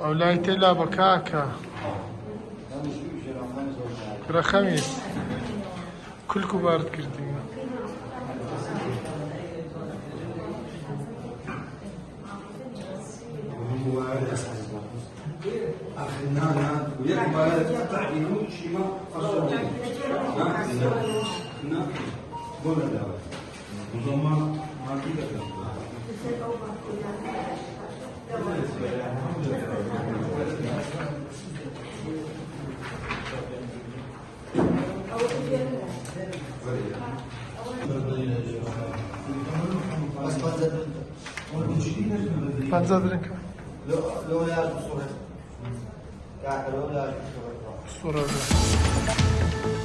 أولايتي لا بكاكا برا خميس كل كبار كردين Panza drink. لو لا تصور. كاك لو لا تصور. Sonra